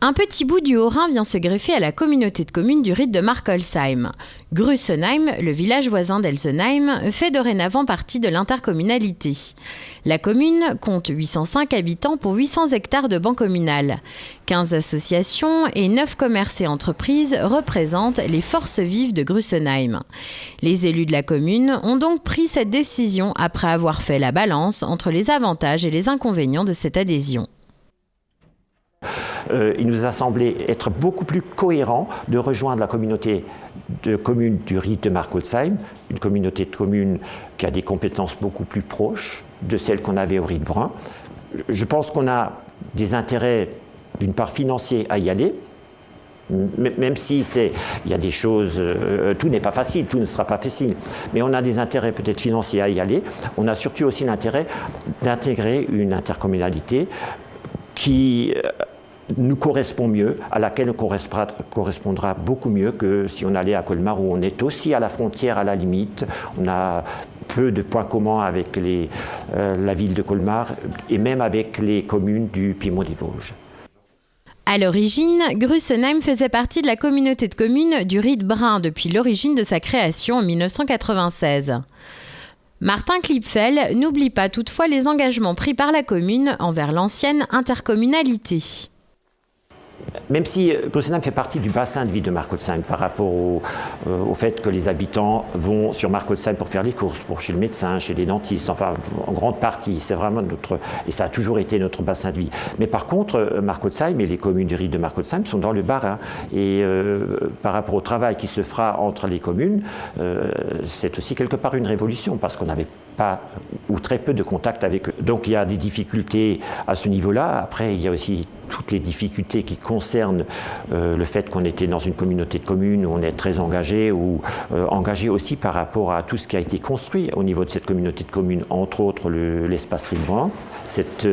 Un petit bout du Haut-Rhin vient se greffer à la communauté de communes du Ried de Markolsheim. Grussenheim, le village voisin d'Elsenheim, fait dorénavant partie de l'intercommunalité. La commune compte 805 habitants pour 800 hectares de ban communal. 15 associations et 9 commerces et entreprises représentent les forces vives de Grussenheim. Les élus de la commune ont donc pris cette décision après avoir fait la balance entre les avantages et les inconvénients de cette adhésion. Il nous a semblé être beaucoup plus cohérent de rejoindre la communauté de communes du Ried de Markolsheim, une communauté de communes qui a des compétences beaucoup plus proches de celles qu'on avait au Ried Brun. Je pense qu'on a des intérêts, d'une part financiers, à y aller, même si il y a des choses, tout n'est pas facile, tout ne sera pas facile, mais on a des intérêts peut-être financiers à y aller. On a surtout aussi l'intérêt d'intégrer une intercommunalité qui nous correspond mieux, à laquelle on correspondra beaucoup mieux que si on allait à Colmar, où on est aussi à la frontière, à la limite. On a peu de points communs avec la ville de Colmar et même avec les communes du Piémont des Vosges. À l'origine, Grussenheim faisait partie de la communauté de communes du Ried Brun depuis l'origine de sa création en 1996. Martin Klipfel n'oublie pas toutefois les engagements pris par la commune envers l'ancienne intercommunalité. Même si Grussenheim fait partie du bassin de vie de Markolsheim par rapport au fait que les habitants vont sur Markolsheim pour faire les courses, pour chez le médecin, chez les dentistes, enfin en grande partie, c'est vraiment et ça a toujours été notre bassin de vie. Mais par contre, Markolsheim et les communes du Ried de Markolsheim sont dans le Bas-Rhin et par rapport au travail qui se fera entre les communes, c'est aussi quelque part une révolution parce qu'on n'avait pas ou très peu de contact avec eux. Donc il y a des difficultés à ce niveau-là. Après, il y a aussi toutes les difficultés qui concernent le fait qu'on était dans une communauté de communes où on est très engagé ou engagé aussi par rapport à tout ce qui a été construit au niveau de cette communauté de communes, entre autres l'espace Ried Brun, cette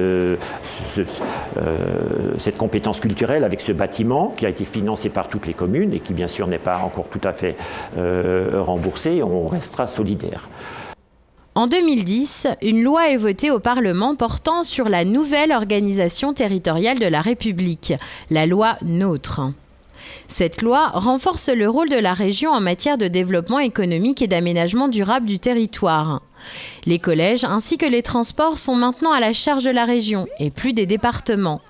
compétence culturelle avec ce bâtiment qui a été financé par toutes les communes et qui bien sûr n'est pas encore tout à fait remboursé. On restera solidaire. En 2010, une loi est votée au Parlement portant sur la nouvelle organisation territoriale de la République, la loi NOTRe. Cette loi renforce le rôle de la région en matière de développement économique et d'aménagement durable du territoire. Les collèges ainsi que les transports sont maintenant à la charge de la région et plus des départements.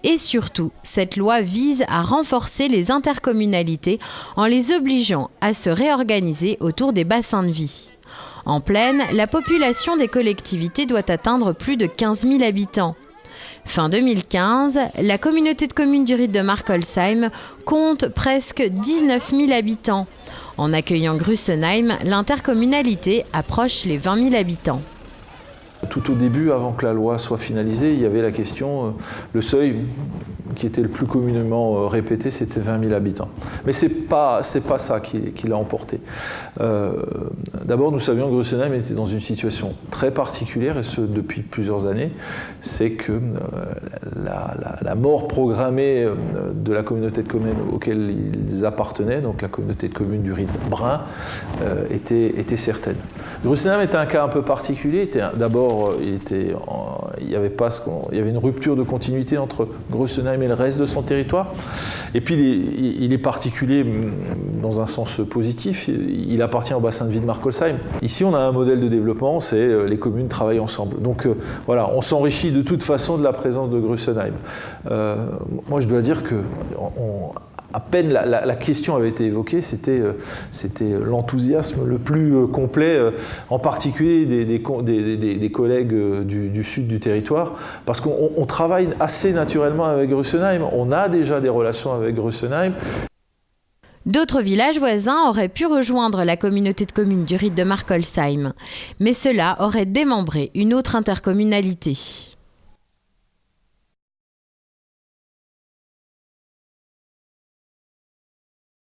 Et surtout, cette loi vise à renforcer les intercommunalités en les obligeant à se réorganiser autour des bassins de vie. En plaine, la population des collectivités doit atteindre plus de 15 000 habitants. Fin 2015, la communauté de communes du Ried de Markolsheim compte presque 19 000 habitants. En accueillant Grussenheim, l'intercommunalité approche les 20 000 habitants. Tout au début, avant que la loi soit finalisée, il y avait la question, le seuil qui était le plus communément répété, c'était 20 000 habitants. Mais ce n'est pas ça qui l'a emporté. D'abord, nous savions que Grussenheim était dans une situation très particulière, et ce depuis plusieurs années. C'est que la mort programmée de la communauté de communes auquel ils appartenaient, donc la communauté de communes du Ried Brun, était certaine. Grussenheim était un cas un peu particulier. D'abord, il y avait une rupture de continuité entre Grussenheim et le reste de son territoire. Et puis il est particulier dans un sens positif. Il appartient au bassin de vie de Markolsheim. Ici, on a un modèle de développement, c'est les communes travaillent ensemble. Donc voilà, on s'enrichit de toute façon de la présence de Grussenheim. Moi, je dois dire que à peine la question avait été évoquée, c'était l'enthousiasme le plus complet, en particulier des collègues du sud du territoire, parce qu'on travaille assez naturellement avec Grussenheim, on a déjà des relations avec Grussenheim. D'autres villages voisins auraient pu rejoindre la communauté de communes du Ried de Markolsheim, mais cela aurait démembré une autre intercommunalité.